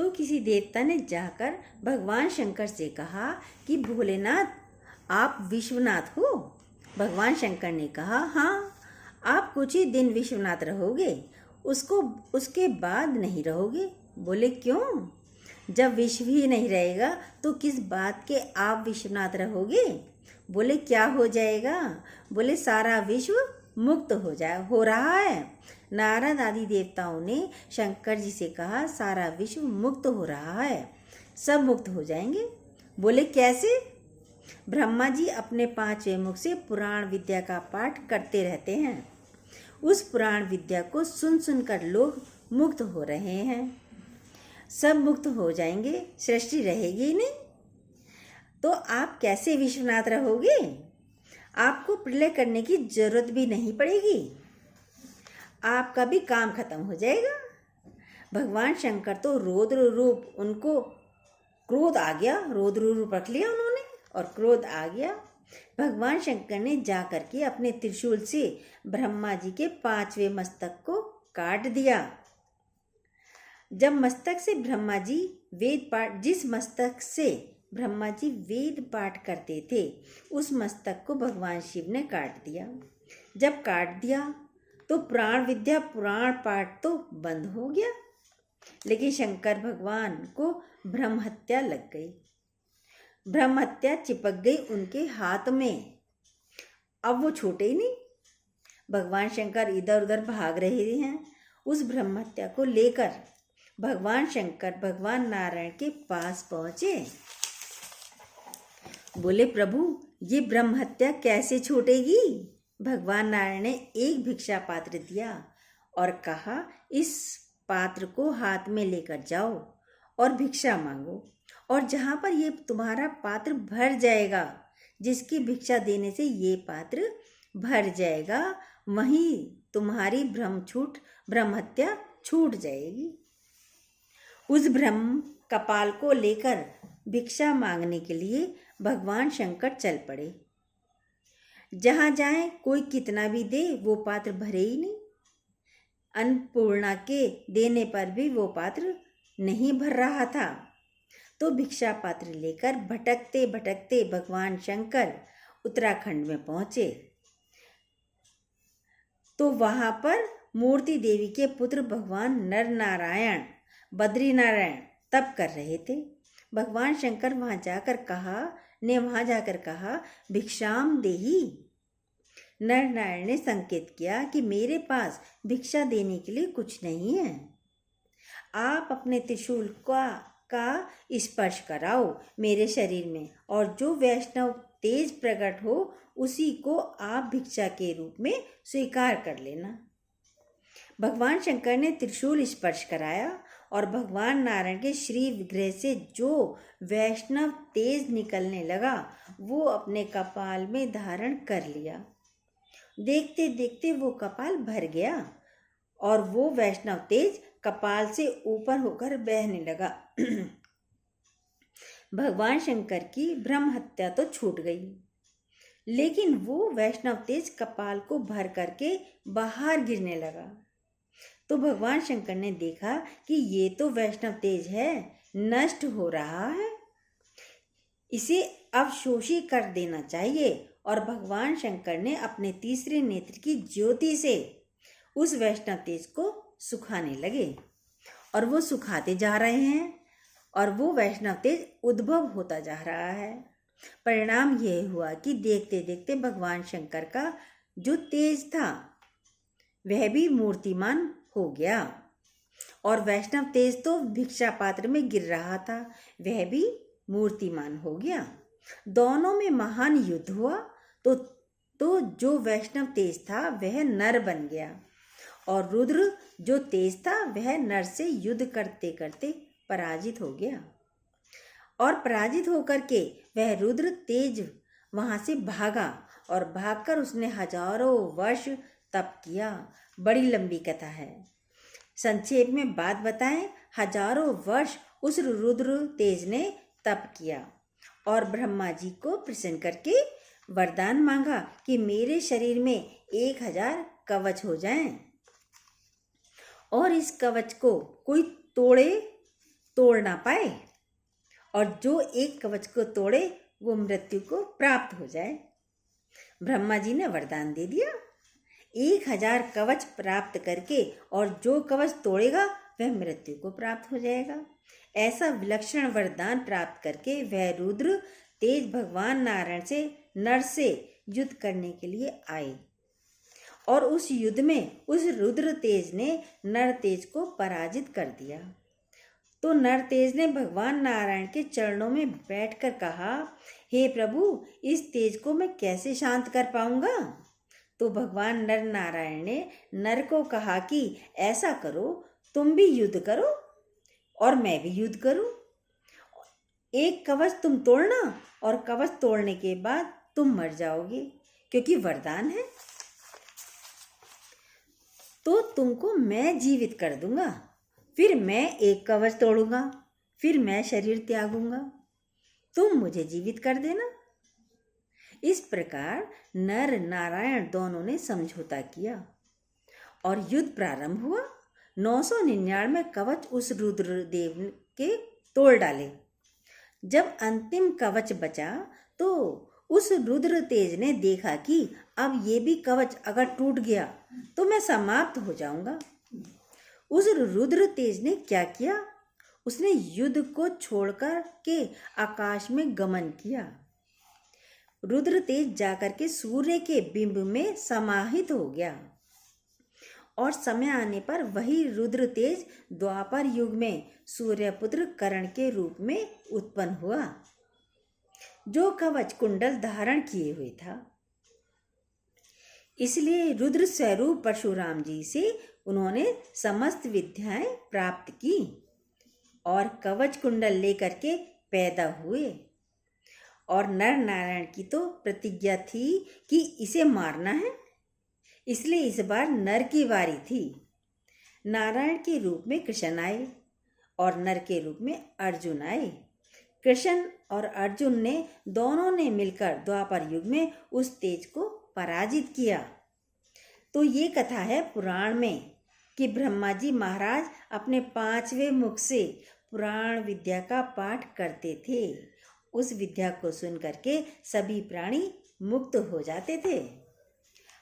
तो किसी देवता ने जाकर भगवान शंकर से कहा कि भोलेनाथ, आप विश्वनाथ हो? भगवान शंकर ने कहा, हाँ, आप कुछ ही दिन विश्वनाथ रहोगे, उसके बाद नहीं रहोगे। बोले, क्यों? जब विश्व ही नहीं रहेगा तो किस बात के आप विश्वनाथ रहोगे? बोले, क्या हो जाएगा? बोले, सारा विश्व मुक्त हो रहा है। नारद आदि देवताओं ने शंकर जी से कहा, सारा विश्व मुक्त हो रहा है, सब मुक्त हो जाएंगे। बोले, कैसे? ब्रह्मा जी अपने 5वें मुख से पुराण विद्या का पाठ करते रहते हैं। उस पुराण विद्या को सुन सुनकर लोग मुक्त हो रहे हैं। सब मुक्त हो जाएंगे, सृष्टि रहेगी ही नहीं। तो आप कैसे विश्वनाथ रहोगे? आपको प्रलय करने की जरूरत भी नहीं पड़ेगी, आपका भी काम खत्म हो जाएगा। भगवान शंकर तो रौद्र रूप, उनको क्रोध आ गया, रौद्र रूप रख लिया उन्होंने और क्रोध आ गया। भगवान शंकर ने जाकर के अपने त्रिशूल से ब्रह्मा जी के 5वें मस्तक को काट दिया। जब मस्तक से ब्रह्मा जी जिस मस्तक से ब्रह्मा जी वेद पाठ करते थे, उस मस्तक को भगवान शिव ने काट दिया। जब काट दिया तो प्राण विद्या, पुराण पाठ तो बंद हो गया। लेकिन शंकर भगवान को ब्रह्म हत्या लग गई, ब्रह्म हत्या चिपक गई उनके हाथ में। अब वो छूटे ही नहीं। भगवान शंकर इधर उधर भाग रहे हैं। उस ब्रह्म हत्या को लेकर भगवान शंकर भगवान नारायण के पास पहुंचे। बोले, प्रभु, ये ब्रह्म हत्या कैसे छूटेगी? भगवान नारायण ने एक भिक्षा पात्र दिया और कहा, इस पात्र को हाथ में लेकर जाओ और भिक्षा मांगो, और जहाँ पर ये तुम्हारा पात्र भर जाएगा, जिसकी भिक्षा देने से ये पात्र भर जाएगा, वहीं तुम्हारी ब्रह्म हत्या छूट जाएगी। उस ब्रह्म कपाल को लेकर भिक्षा मांगने के लिए भगवान शंकर चल पड़े। जहाँ जाए कोई कितना भी दे, वो पात्र भरे ही नहीं। अन्नपूर्णा के देने पर भी वो पात्र नहीं भर रहा था। तो भिक्षा पात्र लेकर भटकते भटकते भगवान शंकर उत्तराखंड में पहुंचे। तो वहां पर मूर्ति देवी के पुत्र भगवान नर नारायण, बद्री नारायण तप कर रहे थे। भगवान शंकर वहां जाकर कहा, भिक्षाम देही। नर नारायण ने संकेत किया कि मेरे पास भिक्षा देने के लिए कुछ नहीं है, आप अपने त्रिशूल का स्पर्श कराओ मेरे शरीर में, और जो वैष्णव तेज प्रकट हो उसी को आप भिक्षा के रूप में स्वीकार कर लेना। भगवान शंकर ने त्रिशूल स्पर्श कराया और भगवान नारायण के श्री विग्रह से जो वैष्णव तेज निकलने लगा, वो अपने कपाल में धारण कर लिया। देखते देखते वो कपाल भर गया और वो वैष्णव तेज कपाल से ऊपर होकर बहने लगा। भगवान शंकर की ब्रह्म हत्या तो छूट गई, लेकिन वो वैष्णव तेज कपाल को भर करके बाहर गिरने लगा। तो भगवान शंकर ने देखा कि ये तो वैष्णव तेज है, नष्ट हो रहा है, इसे अवशोषित कर देना चाहिए। और भगवान शंकर ने अपने तीसरे नेत्र की ज्योति से उस वैष्णव तेज को सुखाने लगे, और वो सुखाते जा रहे हैं और वो वैष्णव तेज उद्भव होता जा रहा है। परिणाम यह हुआ कि देखते देखते भगवान शंकर का जो तेज था वह भी मूर्तिमान हो गया, और वैष्णव तेज तो भिक्षा पात्र में गिर रहा था, वह भी मूर्तिमान हो गया। दोनों में महान युद्ध हुआ। तो जो वैष्णव तेज था वह नर बन गया, और रुद्र जो तेज था वह नर से युद्ध करते करते पराजित हो गया, और पराजित होकर के वह रुद्र तेज वहां से भागा, और भागकर उसने हजारों वर्ष तप किया। बड़ी लंबी कथा है, संक्षेप में बात बताएं। हजारों वर्ष उस रुद्र तेज ने तप किया और ब्रह्मा जी को प्रसन्न करके वरदान मांगा कि मेरे शरीर में 1000 कवच हो जाएं, और इस कवच को कोई तोड़ ना पाए, और जो एक कवच को तोड़े वो मृत्यु को प्राप्त हो जाए। ब्रह्मा जी ने वरदान दे दिया, 1000 कवच प्राप्त करके, और जो कवच तोड़ेगा वह मृत्यु को प्राप्त हो जाएगा। ऐसा विलक्षण वरदान प्राप्त करके वह रुद्र तेज भगवान नारायण से नर से युद्ध करने के लिए आए, और उस युद्ध में उस रुद्र तेज ने नर तेज को पराजित कर दिया। तो नर तेज ने भगवान नारायण के चरणों में बैठकर कहा, हे प्रभु, इस तेज को मैं कैसे शांत कर पाऊंगा? तो भगवान नर नारायण ने नर को कहा कि ऐसा करो, तुम भी युद्ध करो और मैं भी युद्ध करूं। एक कवच तुम तोड़ना, और कवच तोड़ने के बाद तुम मर जाओगे, क्योंकि वरदान है। तो तुमको मैं जीवित कर दूंगा, फिर मैं एक कवच तोड़ूंगा, फिर मैं शरीर त्यागूंगा, तुम मुझे जीवित कर देना। इस प्रकार नर नारायण दोनों ने समझौता किया और युद्ध प्रारंभ हुआ। 999 कवच उस रुद्रदेव के तोड़ डाले। जब अंतिम कवच बचा तो उस रुद्र तेज ने देखा कि अब ये भी कवच अगर टूट गया तो मैं समाप्त हो जाऊंगा। उस रुद्र तेज ने क्या किया? उसने युद्ध को छोड़कर के आकाश में गमन किया। रुद्र तेज जाकर के सूर्य के बिंब में समाहित हो गया, और समय आने पर वही रुद्र तेज द्वापर युग में सूर्यपुत्र कर्ण के रूप में उत्पन्न हुआ, जो कवच कुंडल धारण किए हुए था। इसलिए रुद्र स्वरूप परशुराम जी से उन्होंने समस्त विद्याएं प्राप्त की और कवच कुंडल लेकर के पैदा हुए। और नर नारायण की तो प्रतिज्ञा थी कि इसे मारना है, इसलिए इस बार नर की बारी थी। नारायण के रूप में कृष्ण आए और नर के रूप में अर्जुन आए। कृष्ण और अर्जुन ने दोनों ने मिलकर द्वापर युग में उस तेज को पराजित किया। तो ये कथा है पुराण में कि ब्रह्मा जी महाराज अपने 5वें मुख से पुराण विद्या का पाठ करते थे। उस विद्या को सुन करके सभी प्राणी मुक्त हो जाते थे।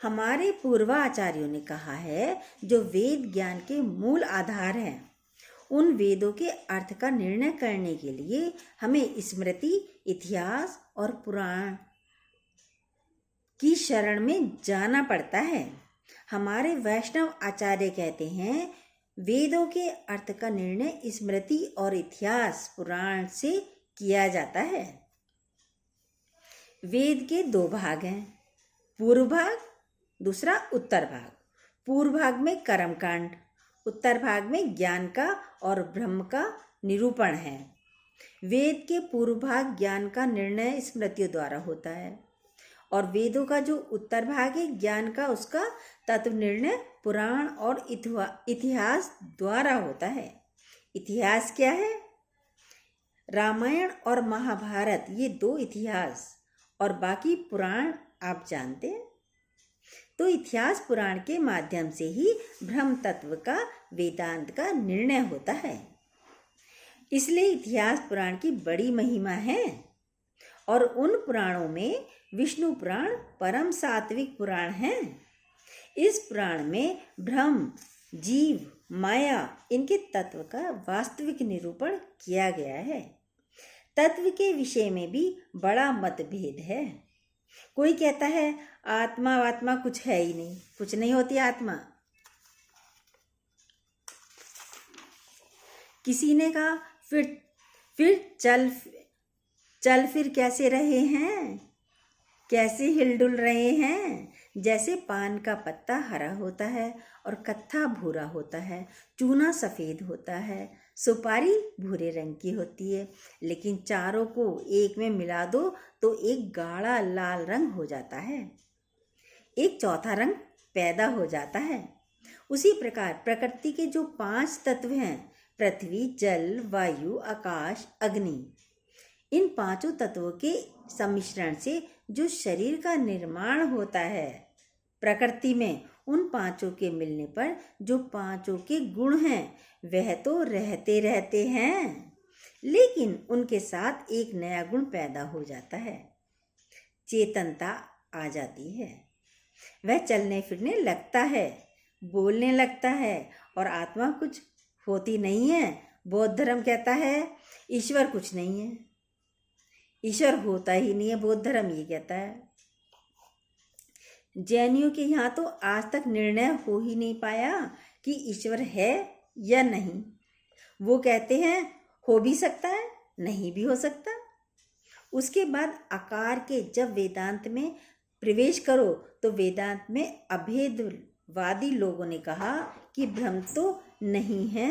हमारे पूर्वाचार्यों ने कहा है, जो वेद ज्ञान के मूल आधार हैं, उन वेदों के अर्थ का निर्णय करने के लिए हमें स्मृति, इतिहास और पुराण की शरण में जाना पड़ता है। हमारे वैष्णव आचार्य कहते हैं, वेदों के अर्थ का निर्णय स्मृति और इतिहास पुराण से किया जाता है। वेद के 2 भाग हैं, पूर्व भाग, दूसरा उत्तर भाग। पूर्व भाग में कर्मकांड, उत्तर भाग में ज्ञान का और ब्रह्म का निरूपण है। वेद के पूर्व भाग ज्ञान का निर्णय स्मृतियों द्वारा होता है, और वेदों का जो उत्तर भाग है ज्ञान का, उसका तत्व निर्णय पुराण और इतिहास द्वारा होता है। इतिहास क्या है? रामायण और महाभारत, ये 2 इतिहास, और बाकी पुराण आप जानते हैं। तो इतिहास पुराण के माध्यम से ही ब्रह्म तत्व का, वेदांत का निर्णय होता है। इसलिए इतिहास पुराण की बड़ी महिमा है। और उन पुराणों में विष्णु पुराण परम सात्विक पुराण है। इस पुराण में ब्रह्म, जीव, माया, इनके तत्व का वास्तविक निरूपण किया गया है। तत्व के विषय में भी बड़ा मतभेद है। कोई कहता है आत्मा कुछ है ही नहीं, कुछ नहीं होती आत्मा। किसी ने कहा फिर चल फिर कैसे रहे हैं, कैसे हिलडुल रहे हैं? जैसे पान का पत्ता हरा होता है और कत्था भूरा होता है, चूना सफ़ेद होता है, सुपारी भूरे रंग की होती है, लेकिन चारों को एक में मिला दो तो एक गाढ़ा लाल रंग हो जाता है, एक चौथा रंग पैदा हो जाता है। उसी प्रकार प्रकृति के जो 5 तत्व हैं, पृथ्वी, जल, वायु, आकाश, अग्नि, इन 5 तत्वों के सम्मिश्रण से जो शरीर का निर्माण होता है प्रकृति में, उन 5 के मिलने पर जो 5 के गुण हैं वह तो रहते रहते हैं। लेकिन उनके साथ एक नया गुण पैदा हो जाता है, चेतनता आ जाती है। वह चलने फिरने लगता है, बोलने लगता है और आत्मा कुछ होती नहीं है। बौद्ध धर्म कहता है ईश्वर कुछ नहीं है, ईश्वर होता ही नहीं है, बौद्ध धर्म ये कहता है। जैनियों के यहाँ तो आज तक निर्णय हो ही नहीं पाया कि ईश्वर है या नहीं। वो कहते हैं हो भी सकता है, नहीं भी हो सकता। उसके बाद आकार के जब वेदांत में प्रवेश करो तो वेदांत में अभेदवादी लोगों ने कहा कि भ्रम तो नहीं है।